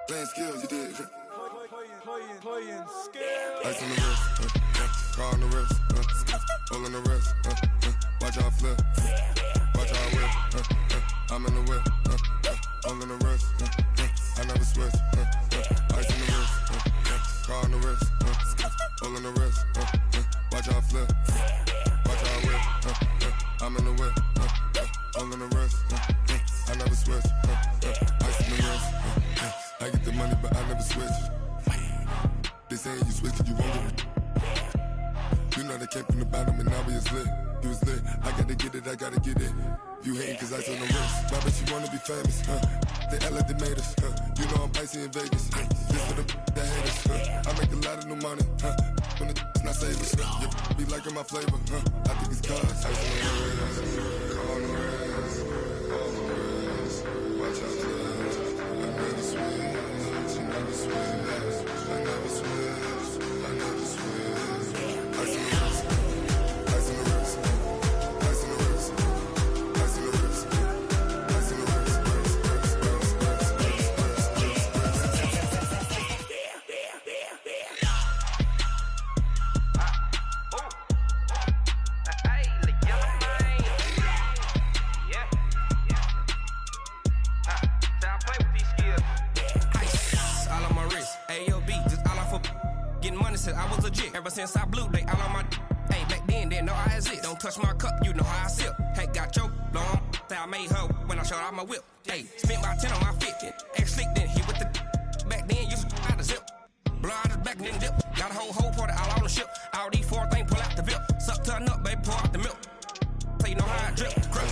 Playing skills, you did. Playing skills. Ice on the wrist, car on the wrist, all on the wrist, watch out flip, watch out whip, I'm in the whip, all in the wrist, I never switch, ice on the wrist, car on the wrist, all in the wrist, watch out flip, watch out whip, I'm in the whip, all in the wrist, I never switch, ice on the wrist, I get the money but I never switch. They saying you switch and you won't get it. You know they came from the bottom and now we is lit. You was lit, I gotta get it, I gotta get it. You hating cause ice on the wrist. Why bet you wanna be famous, They act like they made us, You know I'm icy in Vegas, This for the that hate us, I make a lot of new money, When it's not savers, You be liking my flavor, I think it's cause. Ice on the wrist, car on the wrist, all on the wrist. Watch out for this, I never switch, I never switch. I never switch, I never switch. Ice on the wrist, ice on the wrist, ice on the wrist, ice on the wrist, ice on the wrist, I was legit. Ever since I blew, they all on my hey, back then, didn't know I exist. Don't touch my cup, you know how I sip. Hey, got choked, long. Say I made her when I showed off my whip. Hey, spent about 10 on my 50. Ex-slick, then hit with the back then, used to out the zip. Blow out the back, then dip. Got a whole party all on the ship. All these four things, pull out the VIP. Suck to a nut, baby, pour out the milk. So you know how I drip. Crush.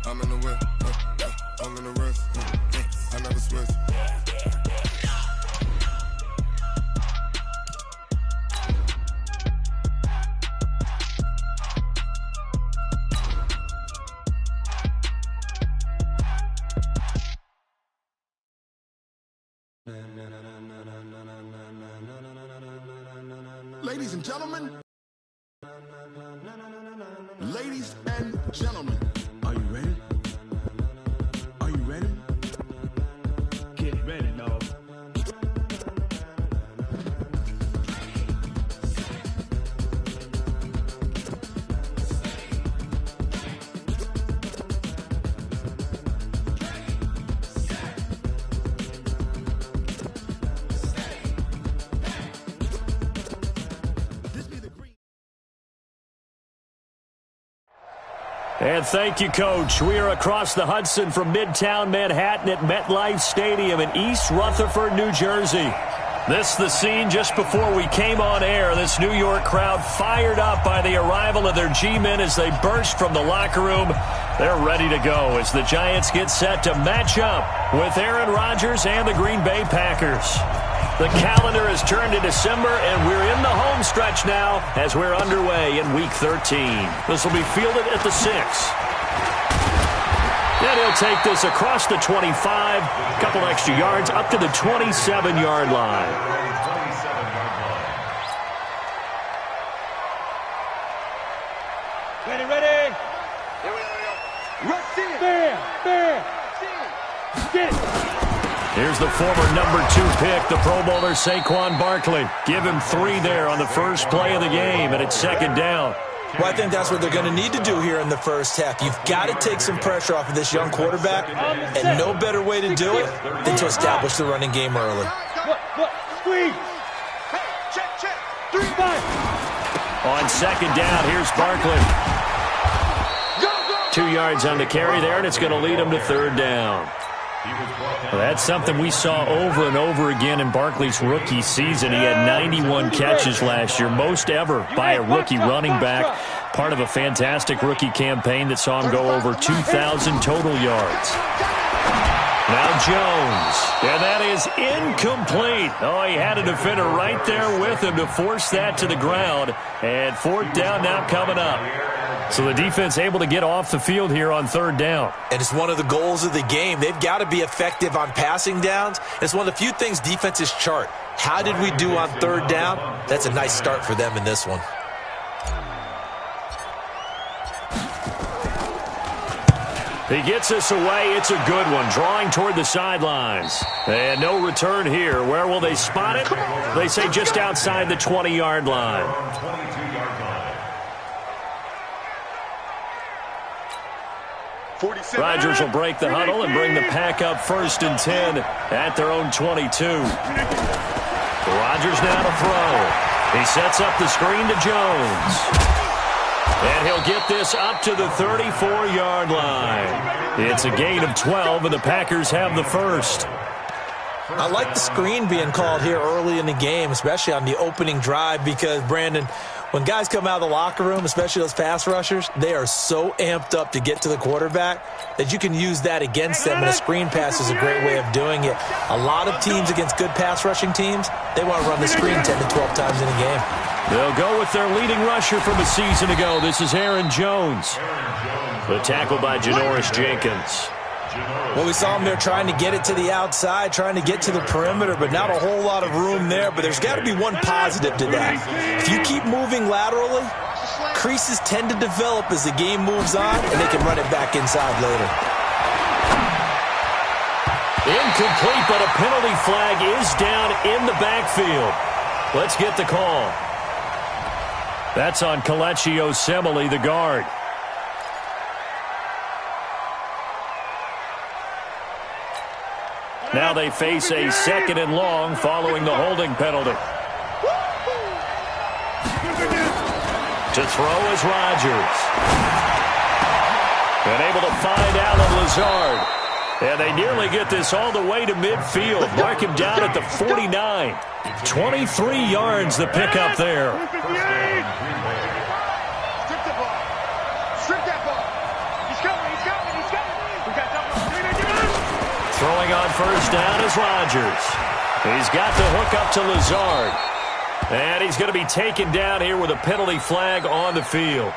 I'm in the whip, all in the wrist, I never switch. Ladies and gentlemen, ladies and gentlemen, are you ready? Are you ready? Get ready, dog. And thank you, Coach. We are across the Hudson from Midtown Manhattan at MetLife Stadium in East Rutherford, New Jersey. This the scene just before we came on air. This New York crowd fired up by the arrival of their G-men as they burst from the locker room. They're ready to go as the Giants get set to match up with Aaron Rodgers and the Green Bay Packers. The calendar has turned to December, and we're in the home stretch now as we're underway in Week 13. This will be fielded at the 6. And he'll take this across the 25, a couple extra yards, up to the 27-yard line. Ready. Here we go. Rush in. Bam. Get it. Here's the former number 2 pick, the Pro Bowler Saquon Barkley. Give him 3 there on the first play of the game, and it's second down. Well, I think that's what they're going to need to do here in the first half. You've got to take some pressure off of this young quarterback, and no better way to do it than to establish the running game early. Squeeze. Check. 3-5. On second down, here's Barkley. 2 yards on the carry there, and it's going to lead him to third down. Well, that's something we saw over and over again in Barkley's rookie season. He had 91 catches last year, most ever by a rookie running back. Part of a fantastic rookie campaign that saw him go over 2,000 total yards. Now Jones, and that is incomplete. Oh, he had a defender right there with him to force that to the ground. And fourth down now coming up. So the defense able to get off the field here on third down. And it's one of the goals of the game. They've got to be effective on passing downs. It's one of the few things defenses chart. How did we do on third down? That's a nice start for them in this one. He gets us away. It's a good one. Drawing toward the sidelines. And no return here. Where will they spot it? They say just outside the 20-yard line. Rodgers will break the huddle and bring the pack up 1st and 10 at their own 22. Rodgers now to throw. He sets up the screen to Jones. And he'll get this up to the 34-yard line. It's a gain of 12, and the Packers have the first. I like the screen being called here early in the game, especially on the opening drive, because, Brandon, when guys come out of the locker room, especially those pass rushers, they are so amped up to get to the quarterback that you can use that against them, and a screen pass is a great way of doing it. A lot of teams against good pass rushing teams, they want to run the screen 10 to 12 times in a game. They'll go with their leading rusher from a season ago. This is Aaron Jones. The tackle by Janoris Jenkins. Well, we saw him there trying to get it to the outside, trying to get to the perimeter, but not a whole lot of room there. But there's got to be one positive to that. If you keep moving laterally, creases tend to develop as the game moves on, and they can run it back inside later. Incomplete, but a penalty flag is down in the backfield. Let's get the call. That's on Kelechi Osemele, the guard. Now they face a 2nd and long following the holding penalty. To throw is Rodgers. And able to find Allen Lazard. And they nearly get this all the way to midfield. Mark him down at the 49. 23 yards the pickup there. Throwing on first down is Rodgers. He's got the hook up to Lazard. And he's going to be taken down here with a penalty flag on the field.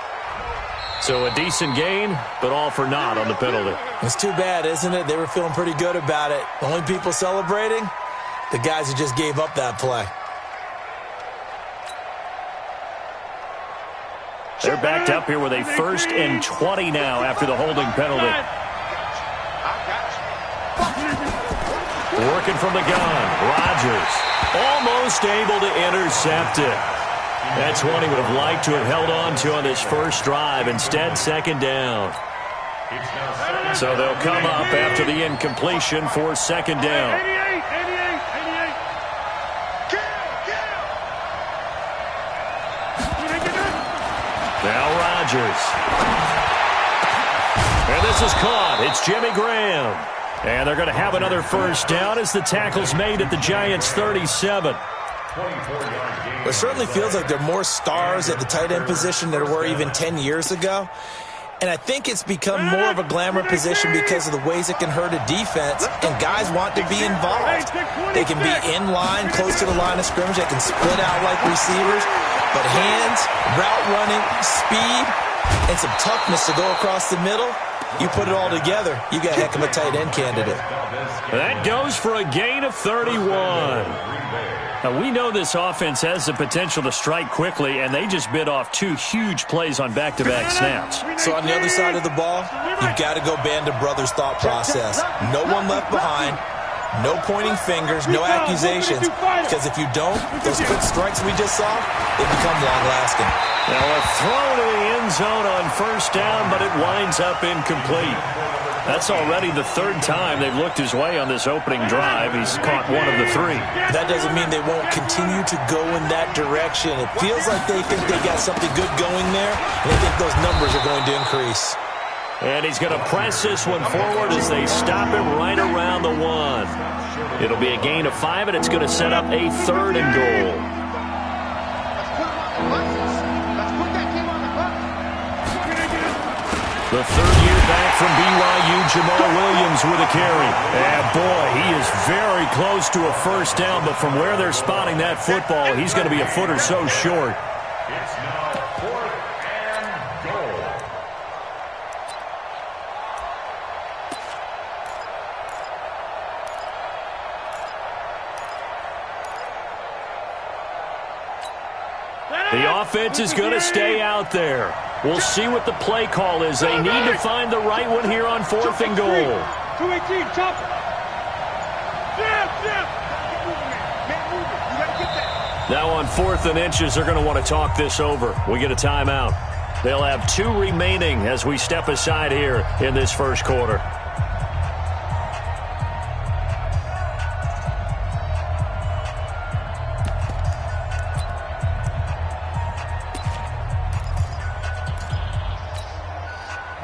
So a decent gain, but all for naught on the penalty. It's too bad, isn't it? They were feeling pretty good about it. The only people celebrating, the guys who just gave up that play. They're backed up here with a 1st and 20 now after the holding penalty. Working from the gun, Rodgers almost able to intercept it. That's one he would have liked to have held on to on this first drive. Instead, 2nd down. So they'll come up after the incompletion for 2nd down. Now Rodgers. And this is caught. It's Jimmy Graham. And they're going to have another first down as the tackle's made at the Giants' 37. It certainly feels like there are more stars at the tight end position than there were even 10 years ago. And I think it's become more of a glamour position because of the ways it can hurt a defense, and guys want to be involved. They can be in line, close to the line of scrimmage. They can split out like receivers. But hands, route running, speed, and some toughness to go across the middle, you put it all together, you got a heck of a tight end candidate. That goes for a gain of 31. Now, we know this offense has the potential to strike quickly, and they just bit off 2 huge plays on back-to-back snaps. So on the other side of the ball, you've got to go band of brothers thought process. No one left behind, no pointing fingers, no accusations, because if you don't, those quick strikes we just saw, they become long-lasting. Now a throw to the end zone on first down, but it winds up incomplete. That's already the 3rd time they've looked his way on this opening drive. He's caught 1 of the 3. That doesn't mean they won't continue to go in that direction. It feels like they think they got something good going there, and they think those numbers are going to increase. And he's going to press this one forward as they stop him right around the 1. It'll be a gain of 5, and it's going to set up a 3rd and goal. The 3rd year back from BYU, Jamal Williams with a carry. And boy, he is very close to a first down, but from where they're spotting that football, he's going to be a foot or so short. It's now 4th and goal. The offense is going to stay out there. We'll see what the play call is. They need to find the right one here on 4th and goal. 218, chop. Now on 4th and inches, they're going to want to talk this over. We get a timeout. They'll have 2 remaining as we step aside here in this first quarter.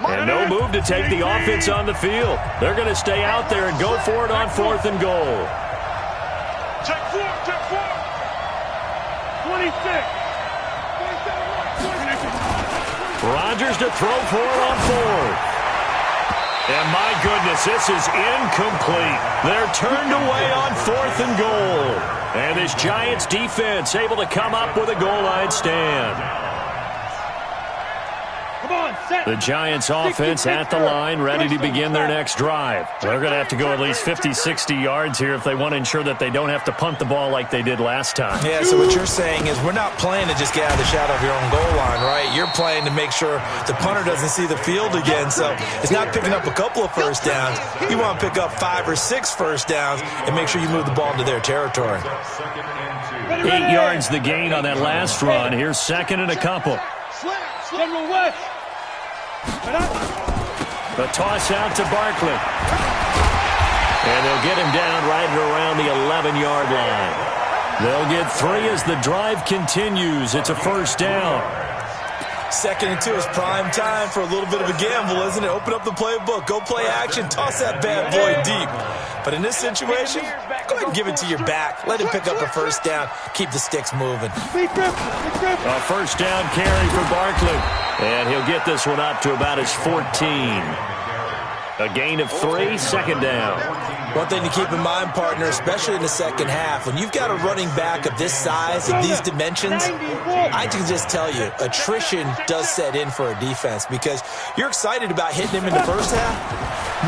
And no move to take the offense on the field. They're going to stay out there and go for it on 4th and goal. Check 4, check 4. 26. Rodgers to throw for it on 4th. And my goodness, this is incomplete. They're turned away on 4th and goal. And this Giants defense able to come up with a goal line stand. The Giants offense at the line, ready to begin their next drive. They're going to have to go at least 50, 60 yards here if they want to ensure that they don't have to punt the ball like they did last time. Yeah, so what you're saying is we're not playing to just get out of the shadow of your own goal line, right? You're playing to make sure the punter doesn't see the field again. So it's not picking up a couple of first downs. You want to pick up 5 or 6 first downs and make sure you move the ball into their territory. 8 yards the gain on that last run. Here's 2nd and a couple. General West. The toss out to Barkley. And they'll get him down right around the 11-yard line. They'll get 3 as the drive continues. It's a first down. 2nd and 2 is prime time for a little bit of a gamble, isn't it? Open up the playbook, go play action, toss that bad boy deep. But in this situation, go ahead and give it to your back. Let him pick up a first down. Keep the sticks moving. A first down carry for Barkley. And he'll get this one up to about his 14. A gain of 3, 2nd down. One thing to keep in mind, partner, especially in the second half, when you've got a running back of this size, of these dimensions, I can just tell you, attrition does set in for a defense because you're excited about hitting him in the first half,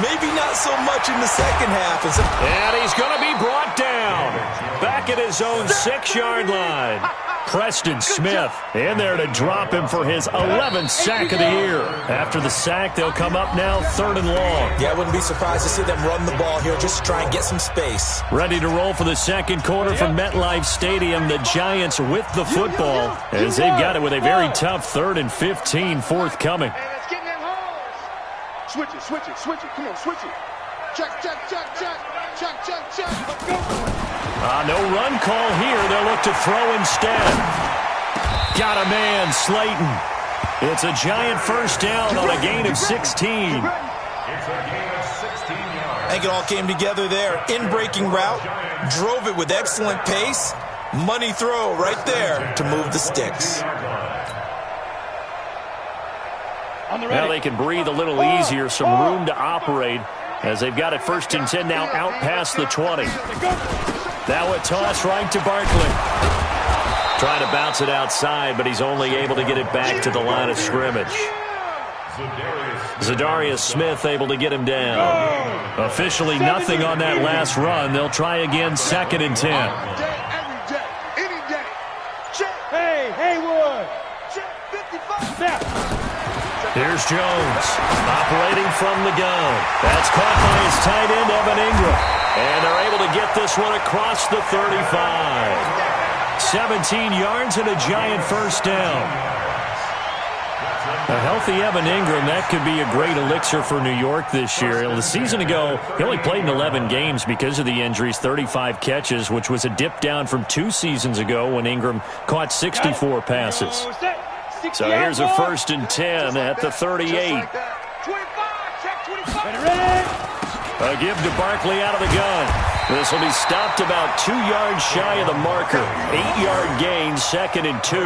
maybe not so much in the second half. And he's going to be brought down back at his own 6-yard line. Preston Smith in there to drop him for his 11th sack of the year. After the sack, they'll come up now 3rd and long. Yeah, I wouldn't be surprised to see them run the ball here just to try and get some space. Ready to roll for the second quarter from MetLife Stadium. The Giants with the football as they've got it with a very tough 3rd and 15 forthcoming. Let's get in them holes. Switch it, switch it, switch it. Come on, switch it. Check, check, check, check. Check, check, check. Let's go. No run call here. They'll look to throw instead. Got a man, Slayton. It's a Giant first down on a gain of 16. It's a gain of 16 yards. I think it all came together there. In-breaking route, drove it with excellent pace. Money throw right there to move the sticks. Now they can breathe a little easier, some room to operate as they've got it 1st and 10 now out past the 20. Now a toss right to Barkley. Trying to bounce it outside, but he's only able to get it back to the line of scrimmage. Zadarius Smith able to get him down. Officially nothing on that last run. They'll try again 2nd and 10. Hey, Haywood. Check 55. Snap. Here's Jones, operating from the gun. That's caught by his tight end, Evan Ingram. And they're able to get this one across the 35. 17 yards and a Giant first down. A healthy Evan Ingram, that could be a great elixir for New York this year. The season ago, he only played in 11 games because of the injuries, 35 catches, which was a dip down from 2 seasons ago when Ingram caught 64 passes. So here's a 1st and 10 at the 38. A give to Barkley out of the gun. This will be stopped about 2 yards shy of the marker. 8-yard gain, 2nd and 2.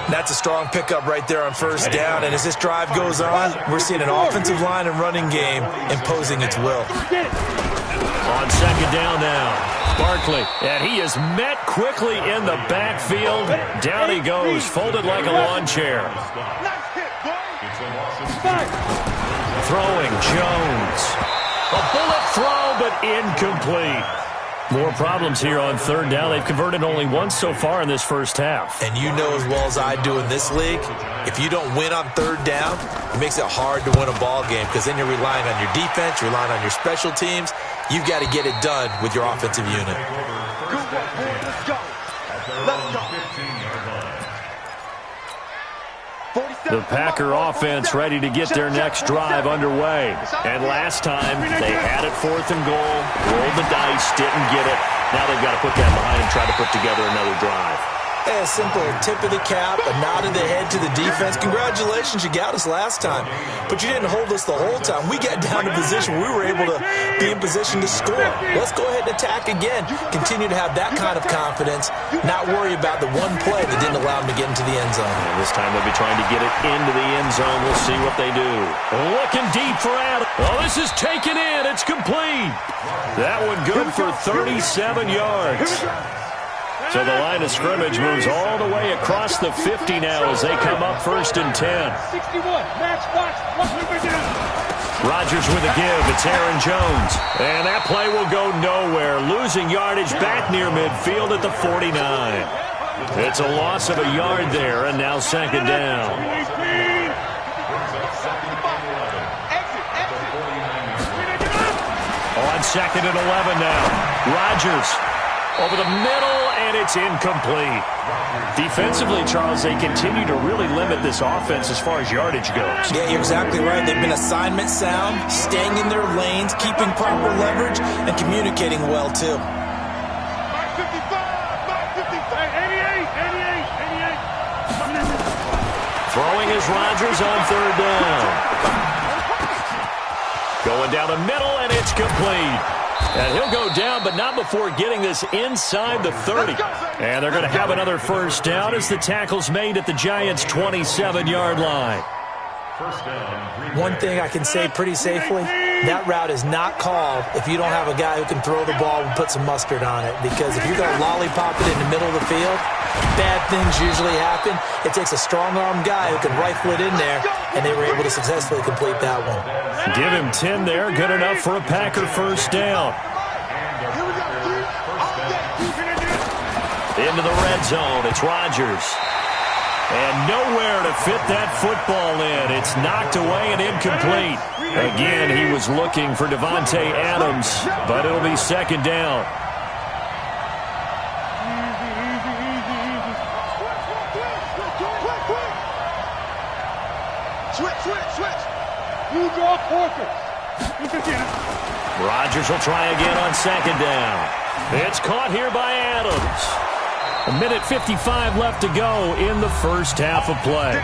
That's a strong pickup right there on first down. And as this drive goes on, we're seeing an offensive line and running game imposing its will. On 2nd down now, Barkley. And he is met quickly in the backfield. Down he goes, folded like a lawn chair. Throwing, Jones. A bullet throw, but incomplete. More problems here on 3rd down. They've converted only once so far in this first half. And you know as well as I do in this league, if you don't win on 3rd down, it makes it hard to win a ball game because then you're relying on your defense, you're relying on your special teams. You've got to get it done with your offensive unit. Good work, boy. Let's go. Let's go. The Packer offense ready to get their next drive underway. And last time, they had it 4th and goal, rolled the dice, didn't get it. Now they've got to put that behind and try to put together another drive. A simple tip of the cap, a nod of the head to the defense. Congratulations, you got us last time. But you didn't hold us the whole time. We got down to position. We were able to be in position to score. Let's go ahead and attack again. Continue to have that kind of confidence. Not worry about the one play that didn't allow them to get into the end zone. And this time they'll be trying to get it into the end zone. We'll see what they do. Looking deep for Adams. Oh, this is taken in. It's complete. That one good for 37 yards. So the line of scrimmage moves all the way across the 50 now as they come up 1st and 10. 61. Max, watch. Rodgers with a give. It's Aaron Jones. And that play will go nowhere. Losing yardage back near midfield at the 49. It's a loss of a yard there, and now 2nd down. On 2nd and 11 now. Rodgers over the middle, and it's incomplete. Defensively, Charles, they continue to really limit this offense as far as yardage goes. Yeah, you're exactly right. They've been assignment sound, staying in their lanes, keeping proper leverage, and communicating well, too. 55, 88. Throwing is Rodgers on 3rd down. Going down the middle, and it's complete. And he'll go down, but not before getting this inside the 30. And they're going to have another 1st down as the tackle's made at the Giants' 27-yard line. One thing I can say pretty safely, that route is not called if you don't have a guy who can throw the ball and put some mustard on it. Because if you're going to lollipop it in the middle of the field, bad things usually happen. It takes a strong-arm guy who can rifle it in there, and they were able to successfully complete that one. Give him 10 there, good enough for a Packer 1st down. Into the red zone, it's Rodgers. And nowhere to fit that football in. It's knocked away and incomplete. Again, he was looking for Devontae Adams, but it'll be 2nd down. Switch. You draw quarters. Rodgers will try again on 2nd down. It's caught here by Adams. 1:55 left to go in the first half of play.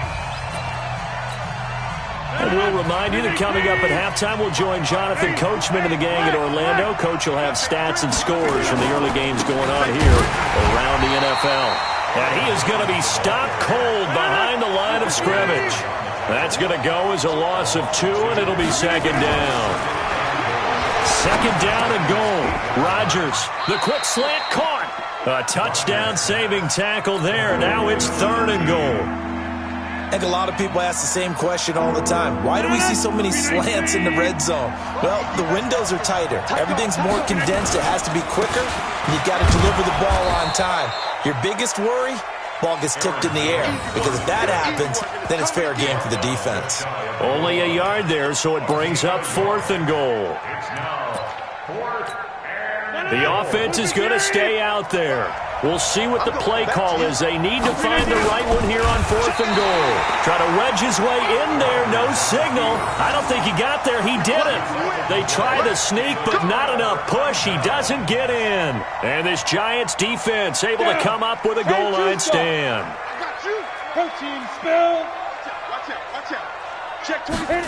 And we'll remind you that coming up at halftime, we'll join Jonathan Coachman and the gang in Orlando. Coach will have stats and scores from the early games going on here around the NFL. And he is going to be stopped cold behind the line of scrimmage. That's going to go as a loss of 2, and it'll be 2nd down. 2nd down and goal. Rodgers, the quick slant caught. A touchdown-saving tackle there. Now it's 3rd and goal. I think a lot of people ask the same question all the time. Why do we see so many slants in the red zone? Well, the windows are tighter. Everything's more condensed. It has to be quicker. And you've got to deliver the ball on time. Your biggest worry? Ball gets tipped in the air. Because if that happens, then it's fair game for the defense. Only a yard there, so it brings up 4th and goal. The offense is going to stay out there. We'll see what the play call is. They need to find the right one here on 4th and goal. Try to wedge his way in there. No signal. I don't think he got there. He didn't. They try to sneak, but not enough push. He doesn't get in. And this Giants defense able to come up with a goal line stand. I got you. Coaching spell. Watch out. Check 20.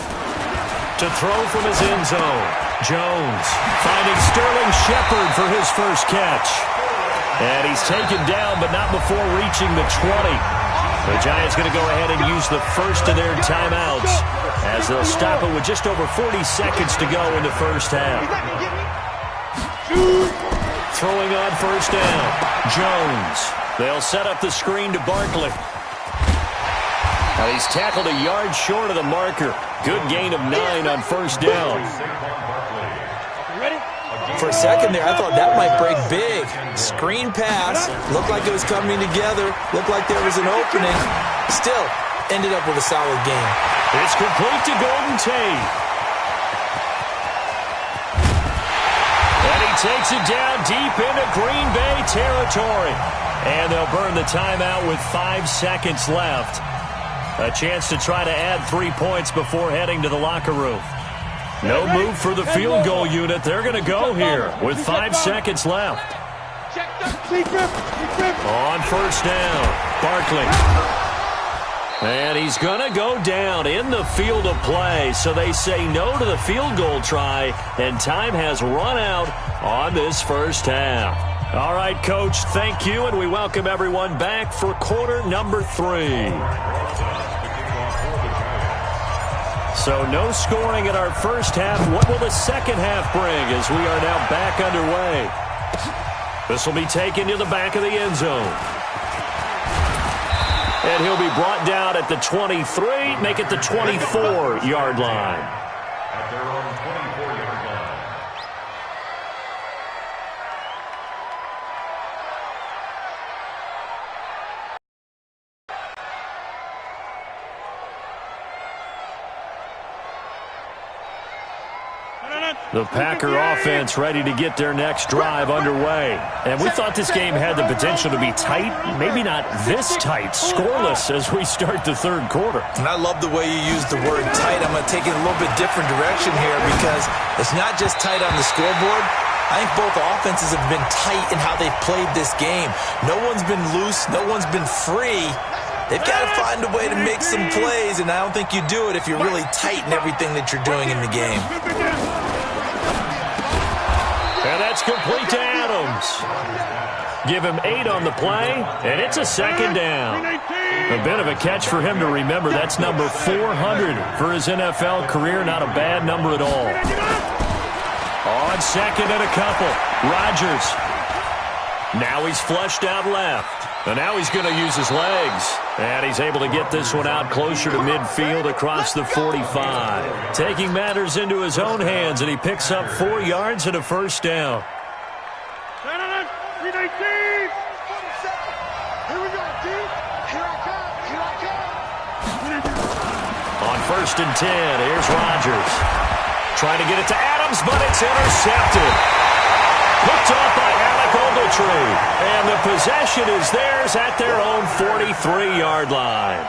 To throw from his end zone. Jones finding Sterling Shepard for his first catch. And he's taken down, but not before reaching the 20. The Giants going to go ahead and use the first of their timeouts as they'll stop it with just over 40 seconds to go in the first half. Throwing on first down. Jones. They'll set up the screen to Barkley. Now he's tackled a yard short of the marker. Good gain of 9 on first down. For a second there, I thought that might break big. Screen pass. Looked like it was coming together. Looked like there was an opening. Still, ended up with a solid game. It's complete to Golden Tate. And he takes it down deep into Green Bay territory. And they'll burn the timeout with 5 seconds left. A chance to try to add 3 points before heading to the locker room. No move for the field goal unit. They're going to go here with 5 seconds left. On first down, Barkley. And he's going to go down in the field of play. So they say no to the field goal try, and time has run out on this first half. All right, Coach, thank you, and we welcome everyone back for quarter number 3. So no scoring in our first half. What will the second half bring as we are now back underway? This will be taken to the back of the end zone. And he'll be brought down at the 23, make it the 24-yard line. At their own 24-yard line. The Packer offense ready to get their next drive underway. And we thought this game had the potential to be tight, maybe not this tight, scoreless as we start the third quarter. And I love the way you use the word tight. I'm going to take it a little bit different direction here because it's not just tight on the scoreboard. I think both offenses have been tight in how they've played this game. No one's been loose. No one's been free. They've got to find a way to make some plays, and I don't think you do it if you're really tight in everything that you're doing in the game. And that's complete to Adams. Give him 8 on the play, and it's a second down. A bit of a catch for him to remember. That's number 400 for his NFL career. Not a bad number at all. On second and a couple, Rodgers. Now he's flushed out left. And now he's going to use his legs. And he's able to get this one out closer to midfield across the 45. Taking matters into his own hands, and he picks up 4 yards and a first down. Here we go, dude. Here I come. On first and 10, here's Rodgers. Trying to get it to Adams, but it's intercepted. Picked off by Alec Ogletree. And the possession is theirs at their own 43-yard line.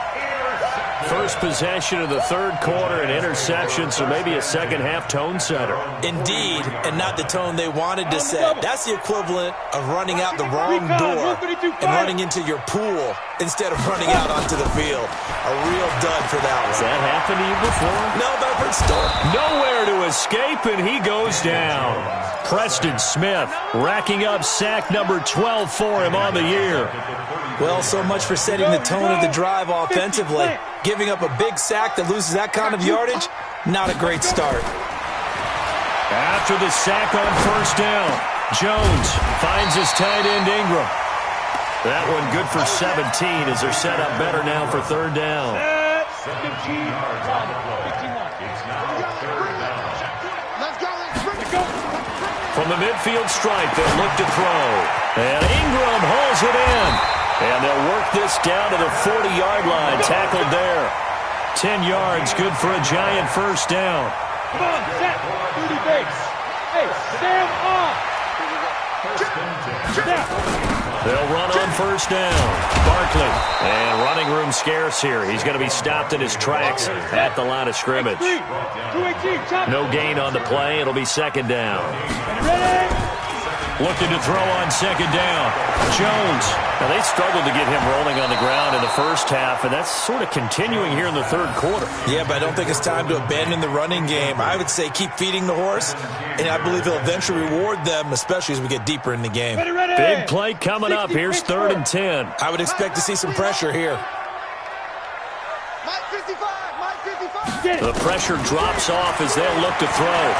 First possession of the third quarter, an interception, so maybe a second-half tone setter. Indeed, and not the tone they wanted to set. That's the equivalent of running out the wrong door and running into your pool instead of running out onto the field. A real dud for that one. Has that happened to you before? No, but I've heard stories. Nowhere to escape, and he goes down. Preston Smith racking up sack number 12 for him on the year. Well, so much for setting the tone of the drive offensively. Giving up a big sack that loses that kind of yardage, not a great start. After the sack on first down, Jones finds his tight end Ingram. That one good for 17 as they're set up better now for third down. 17 yards on the play. It's now third down. Let's go. From the midfield stripe, they'll look to throw. And Ingram hauls it in. And they'll work this down to the 40-yard line. Tackled there. 10 yards, good for a Giant first down. Come on, set. Duty base. Hey, stand up. They'll run on first down. Barkley. And running room scarce here. He's going to be stopped in his tracks at the line of scrimmage. No gain on the play. It'll be second down. Ready? looking to throw on second down. Jones. Now, they struggled to get him rolling on the ground in the first half, and that's sort of continuing here in the third quarter. Yeah, but I don't think it's time to abandon the running game. I would say keep feeding the horse, and I believe he'll eventually reward them, especially as we get deeper in the game. Ready. Big play coming up. Here's 3rd and 10. I would expect to see some pressure here. Mike 55. The pressure drops off as they'll look to throw.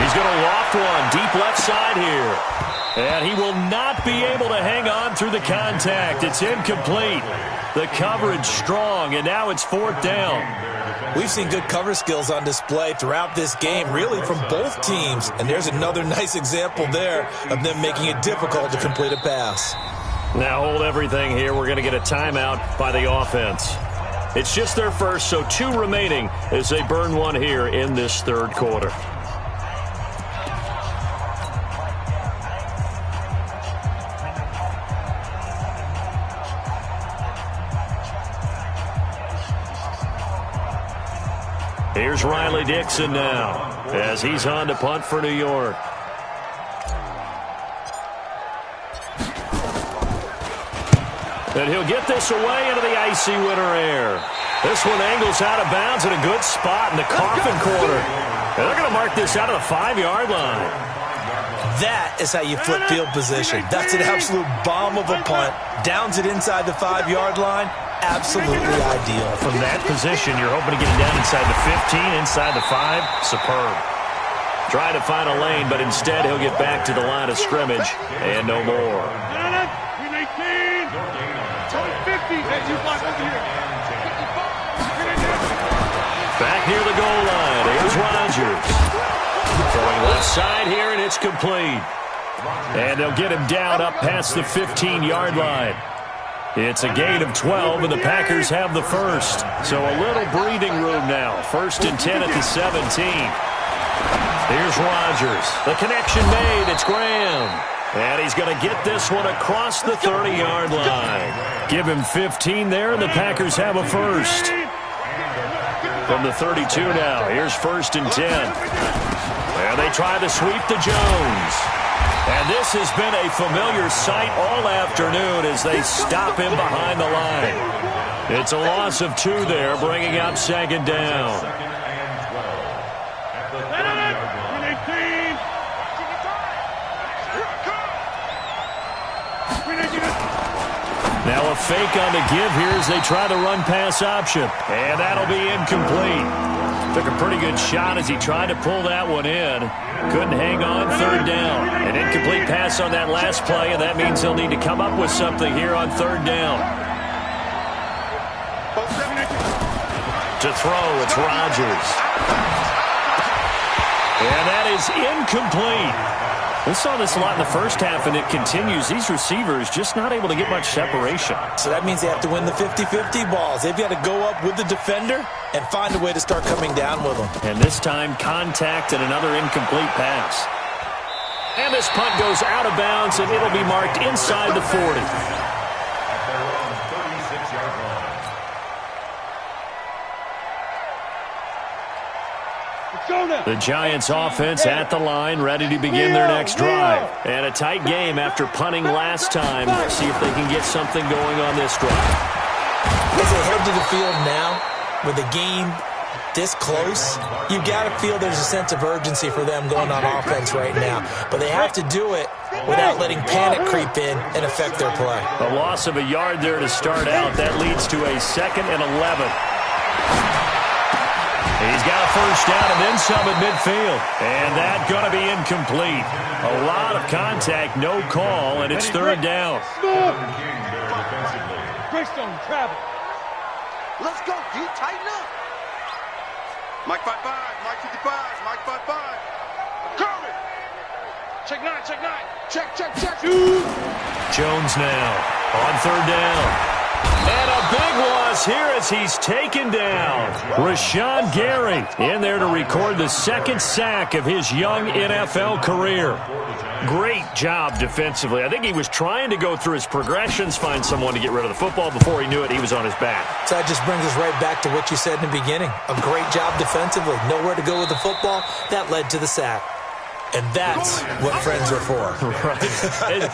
He's going to loft one deep left side here. And he will not be able to hang on through the contact. It's incomplete. The coverage strong, and now it's 4th down. We've seen good cover skills on display throughout this game, really from both teams. And there's another nice example there of them making it difficult to complete a pass. Now hold everything here. We're going to get a timeout by the offense. It's just their first, so 2 remaining as they burn one here in this third quarter. Here's Riley Dixon now as he's on to punt for New York. And he'll get this away into the icy winter air. This one angles out of bounds in a good spot in the coffin corner. And they're going to mark this out of the 5-yard line. That is how you flip field position. That's an absolute bomb of a punt. Downs it inside the 5-yard line. Absolutely ideal. From that position, you're hoping to get it down inside the 15, inside the 5. Superb. Trying to find a lane, but instead he'll get back to the line of scrimmage and no more. 50. Back near the goal line. Here's Rodgers. Throwing left side here, and it's complete. And they'll get him down up past the 15-yard line. It's a gain of 12, and the Packers have the first. So a little breathing room now. 1st and 10 at the 17. Here's Rodgers. The connection made. It's Graham. And he's going to get this one across the 30-yard line. Give him 15 there, and the Packers have a first. From the 32 now, here's 1st and 10. And they try to sweep to Jones. And this has been a familiar sight all afternoon as they stop him behind the line. It's a loss of 2 there, bringing up 2nd down. Now a fake on the give here as they try the run-pass option. And that'll be incomplete. Took a pretty good shot as he tried to pull that one in. Couldn't hang on 3rd down. An incomplete pass on that last play, and that means they'll need to come up with something here on 3rd down. To throw, it's Rodgers. And that is incomplete. We saw this a lot in the first half, and it continues. These receivers just not able to get much separation. So that means they have to win the 50-50 balls. They've got to go up with the defender and find a way to start coming down with them. And this time, contact and another incomplete pass. And this punt goes out of bounds, and it'll be marked inside the 40. The Giants offense at the line, ready to begin their next drive. And a tight game after punting last time. See if they can get something going on this drive. As they head to the field now, with the game this close, you got to feel there's a sense of urgency for them going on offense right now. But they have to do it without letting panic creep in and affect their play. A loss of a yard there to start out. That leads to a 2nd and 11. He's got a first down and then some at midfield. And that's going to be incomplete. A lot of contact, no call, and it's 3rd down. Greystone, travel. Let's go, D. Tighten up. Mike 55, Mike 55, Mike 55. Curry. Check 9. Check. Jones now on 3rd down. And a big loss here as he's taken down. Rashawn Gary in there to record the 2nd sack of his young NFL career. Great job defensively. I think he was trying to go through his progressions, find someone to get rid of the football. Before he knew it, he was on his back. So that just brings us right back to what you said in the beginning. A great job defensively. Nowhere to go with the football. That led to the sack. And that's what friends are for. Right.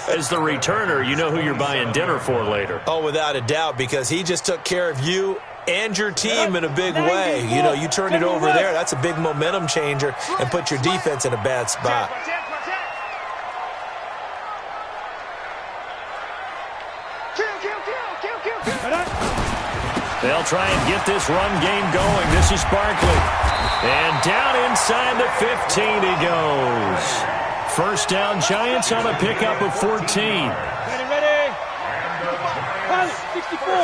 As the returner, you know who you're buying dinner for later. Oh, without a doubt, because he just took care of you and your team in a big way. You know, you turn it over there, that's a big momentum changer and put your defense in a bad spot. They'll try and get this run game going. This is Barkley. And down inside the 15 he goes. First down, Giants on a pickup of 14. Ready. 64.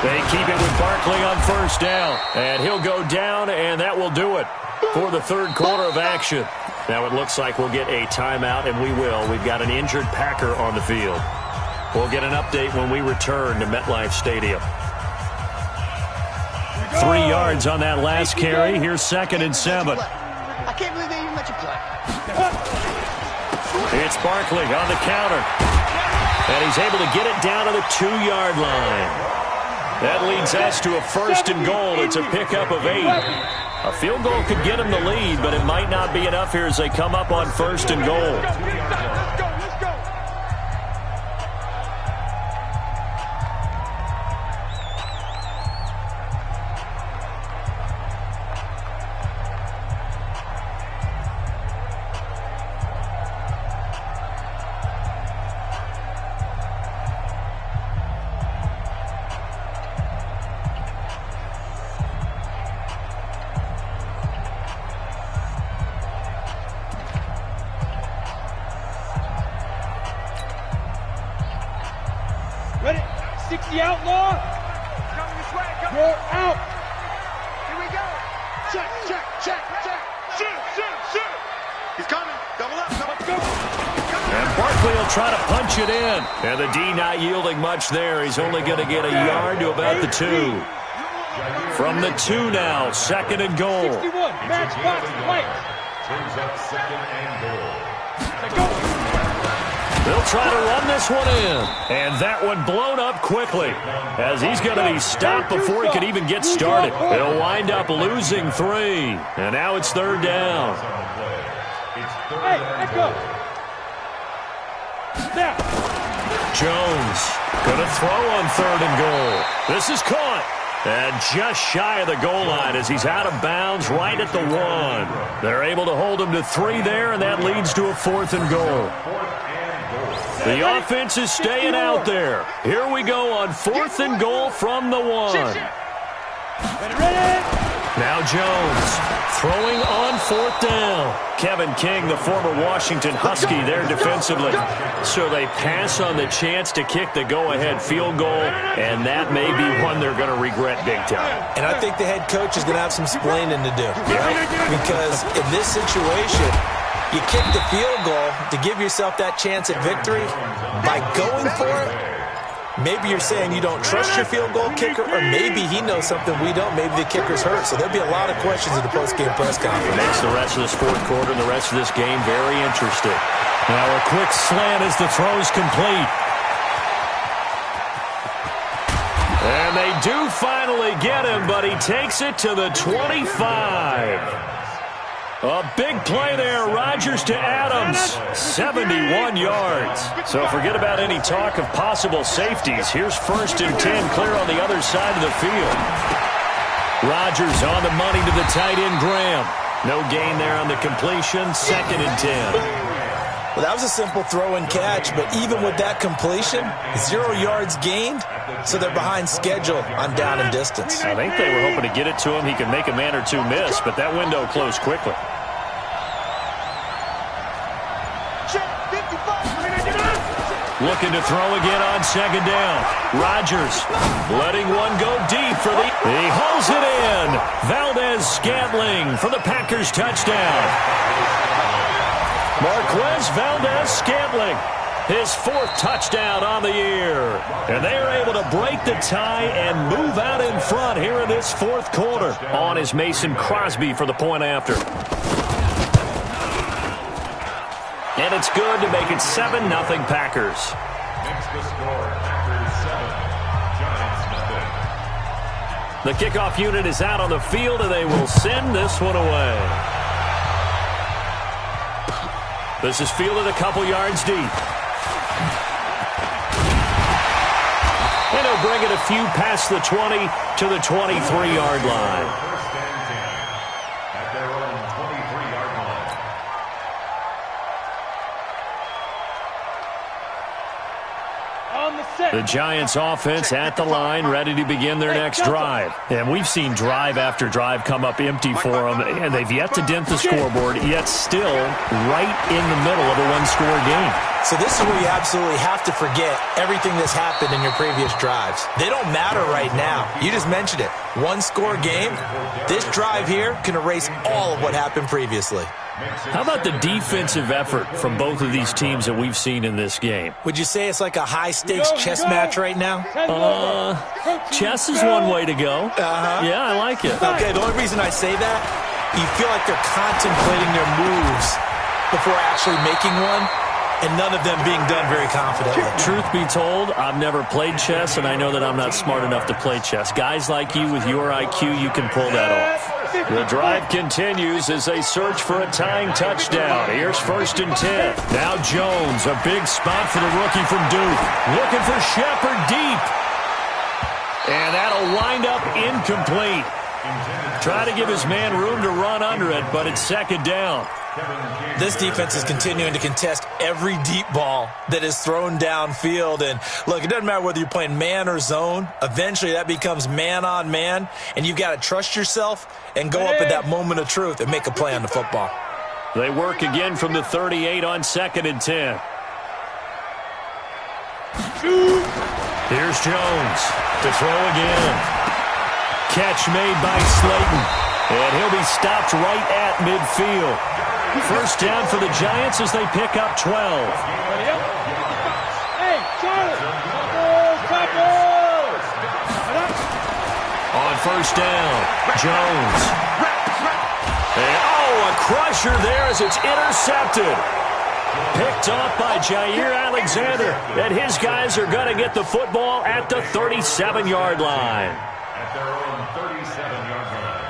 They keep it with Barkley on first down. And he'll go down, and that will do it for the third quarter of action. Now it looks like we'll get a timeout, and we will. We've got an injured Packer on the field. We'll get an update when we return to MetLife Stadium. 3 yards on that last carry. Here's 2nd and 7. I can't believe they even let you play. It's Barkley on the counter. And he's able to get it down to the 2-yard line. That leads us to a 1st and goal. It's a pickup of 8. A field goal could get him the lead, but it might not be enough here as they come up on 1st and goal. Ready? 60 outlaw. Coming this way. You're out. Here we go. Check. Shoot. He's coming. Double up. Let's go. And Barkley will try to punch it in. And the D not yielding much there. He's only going to get a yard to about the 2. From the 2 now, 2nd and goal. 61. Match box. Light. Brings up 2nd and goal. Let's go. They'll try to run this one in. And that one blown up quickly as he's going to be stopped before he can even get started. They'll wind up losing 3. And now it's 3rd down. Hey, let's go. Snap. Jones going to throw on 3rd and goal. This is caught. And just shy of the goal line as he's out of bounds right at the 1. They're able to hold him to 3 there, and that leads to a 4th and goal. The offense is staying out there. Here we go on 4th and goal from the 1. Ready. Now Jones throwing on 4th down. Kevin King, the former Washington Husky, there defensively. So they pass on the chance to kick the go-ahead field goal, and that may be one they're going to regret big time. And I think the head coach is going to have some explaining to do. Because in this situation, you kick the field goal to give yourself that chance at victory. By going for it, maybe you're saying you don't trust your field goal kicker, or maybe he knows something we don't. Maybe the kicker's hurt. So there'll be a lot of questions in the post-game press conference. Makes the rest of this 4th quarter and the rest of this game very interesting. Now a quick slant as the throw's complete. And they do finally get him, but he takes it to the 25. A big play there, Rodgers to Adams, 71 yards. So forget about any talk of possible safeties. Here's 1st and 10 clear on the other side of the field. Rodgers on the money to the tight end, Graham. No gain there on the completion, 2nd and 10. Well, that was a simple throw and catch, but even with that completion, 0 yards gained, so they're behind schedule on down and distance. I think they were hoping to get it to him. He could make a man or two miss, but that window closed quickly. Looking to throw again on 2nd down. Rodgers letting one go deep for the... He hauls it in. Valdez-Scantling for the Packers touchdown. Marquez Valdez-Scantling, his 4th touchdown on the year. And they are able to break the tie and move out in front here in this 4th quarter. On is Mason Crosby for the point after. And it's good to make it 7-0 Packers. Next to score, Packers 7, Giants 0. The kickoff unit is out on the field, and they will send this one away. This is fielded a couple yards deep. And he'll bring it a few past the 20 to the 23-yard line. First and 10 at their own 23-yard line. The Giants offense at the line, ready to begin their next drive. And we've seen drive after drive come up empty for them, and they've yet to dent the scoreboard, yet still right in the middle of a one-score game. So this is where you absolutely have to forget everything that's happened in your previous drives. They don't matter right now. You just mentioned it. One-score game. This drive here can erase all of what happened previously. How about the defensive effort from both of these teams that we've seen in this game? Would you say it's like a high-stakes chess match right now? Chess is one way to go. Yeah, I like it. Okay, the only reason I say that, you feel like they're contemplating their moves before actually making one, and none of them being done very confidently. Truth be told, I've never played chess, and I know that I'm not smart enough to play chess. Guys like you with your IQ, you can pull that off. The drive continues as they search for a tying touchdown. Here's 1st and 10. Now Jones, a big spot for the rookie from Duke. Looking for Shepard deep. And that'll wind up incomplete. Try to give his man room to run under it, but it's 2nd down. This defense is continuing to contest every deep ball that is thrown downfield. And look, it doesn't matter whether you're playing man or zone. Eventually that becomes man on man, and you've got to trust yourself and go up at that moment of truth and make a play on the football. They work again from the 38 on 2nd and 10. Here's Jones to throw again. Catch made by Slayton, and he'll be stopped right at midfield. 1st down for the Giants as they pick up 12. On 1st down, Jones. And, a crusher there as it's intercepted. Picked off by Jair Alexander. And his guys are going to get the football at the 37-yard line. At their own 37-yard line.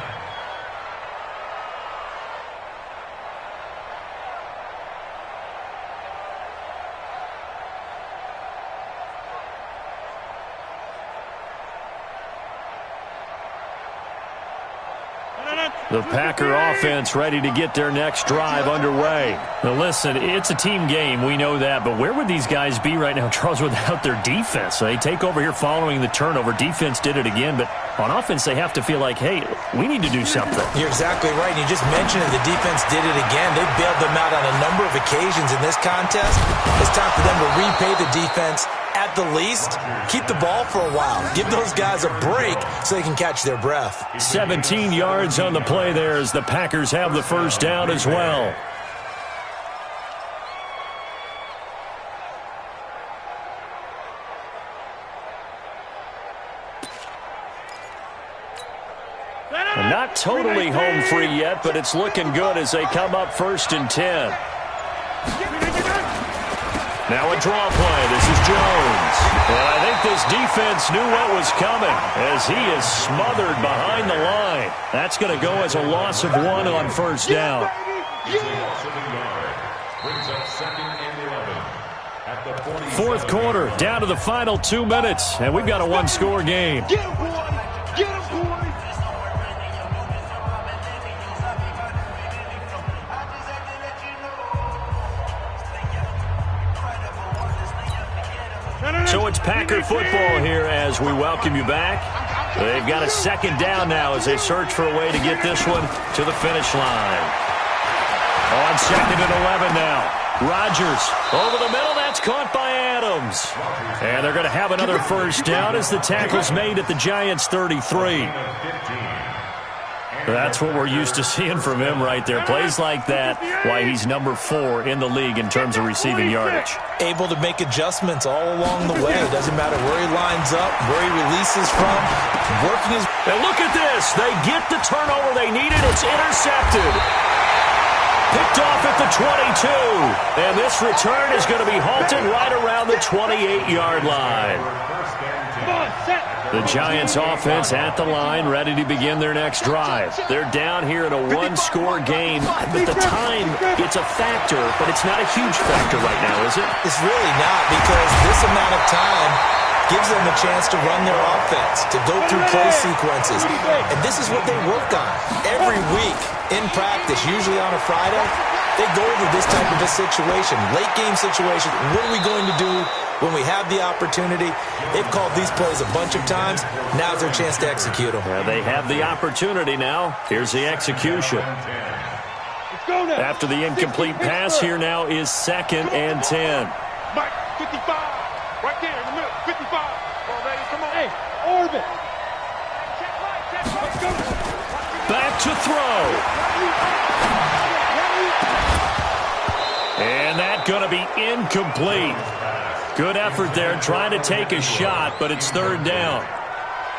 The Packer offense ready to get their next drive underway. Now listen, it's a team game, we know that, but where would these guys be right now, Charles, without their defense? They take over here following the turnover. Defense did it again, but on offense they have to feel like, hey, we need to do something. You're exactly right, and you just mentioned it. The defense did it again. They bailed them out on a number of occasions in this contest. It's time for them to repay the defense. At the least, keep the ball for a while. Give those guys a break so they can catch their breath. 17 yards on the play there as the Packers have the 1st down as well. And not totally home free yet, but it's looking good as they come up 1st and 10. Now a draw play. This is Jones. And I think this defense knew what was coming as he is smothered behind the line. That's going to go as a loss of 1 on 1st down. Brings up 2nd and 11 at the 4th quarter, down to the final 2 minutes, and we've got a one-score game. Get him, boy! Get him, boy! So it's Packer football here as we welcome you back. They've got a 2nd down now as they search for a way to get this one to the finish line. On 2nd and 11 now. Rodgers over the middle. That's caught by Adams. And they're going to have another 1st down as the tackle's made at the Giants' 33. That's what we're used to seeing from him right there. Plays like that, why he's number 4 in the league in terms of receiving yardage. Able to make adjustments all along the way. It doesn't matter where he lines up, where he releases from. Working his... And look at this. They get the turnover they needed. It's intercepted. Picked off at the 22. And this return is going to be halted right around the 28-yard line. The Giants offense at the line, ready to begin their next drive. They're down here in a one-score game, but the time, it's a factor, but it's not a huge factor right now, is it? It's really not, because this amount of time gives them a chance to run their offense, to go through play sequences. And this is what they work on every week in practice, usually on a Friday. They go over this type of a situation, late-game situation. What are we going to do when we have the opportunity? They've called these plays a bunch of times. Now's their chance to execute them. Yeah, they have the opportunity now. Here's the execution. After the incomplete pass, here now is 2nd and 10. Mike, 55. Right there in the middle. 55. Come on, baby. Come on. Hey, Orbit. Let's go. Back to throw. And that's going to be incomplete. Good effort there, trying to take a shot, but it's 3rd down.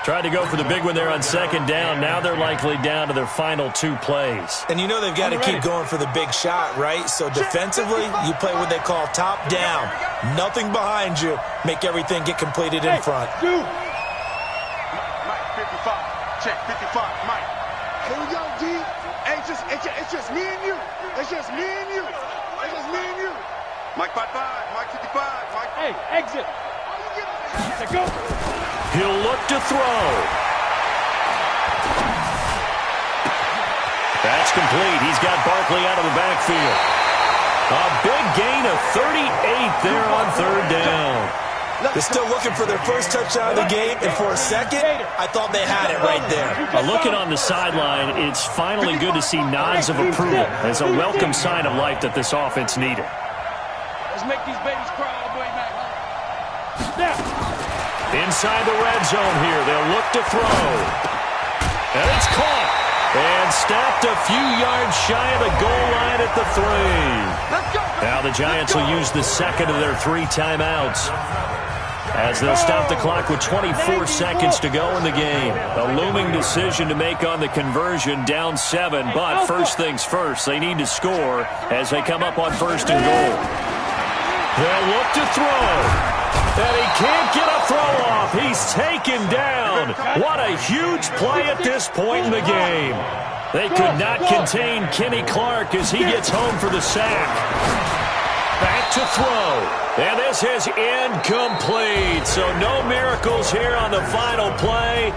Tried to go for the big one there on 2nd down. Now they're likely down to their final 2 plays. And you know they've got to keep going for the big shot, right? So defensively, you play what they call top down. Nothing behind you. Make everything get completed in front. Mike, 55. Check, 55. Mike. Here we go, D. Hey, it's just me and you. It's just me and you. It's just me and you. Mike 55. Mike 55. Mike. Hey, exit. Let's go. He'll look to throw. That's complete. He's got Barkley out of the backfield. A big gain of 38 there on 3rd down. They're still looking for their first touchdown of the game, and for a second, I thought they had it right there. Looking on the sideline, it's finally good to see nods of approval as a welcome sign of life that this offense needed. Let's make these babies cry all the way back home. Now. Inside the red zone here, they'll look to throw. And it's caught. And stopped a few yards shy of the goal line at the 3. Now the Giants will use the 2nd of their 3 timeouts, as they'll stop the clock with 24 seconds to go in the game. A looming decision to make on the conversion, down 7. But first things first, they need to score as they come up on 1st and goal. They'll look to throw. And he can't get a throw off. He's taken down. What a huge play at this point in the game. They could not contain Kenny Clark as he gets home for the sack. Back to throw. And this is incomplete. So no miracles here on the final play.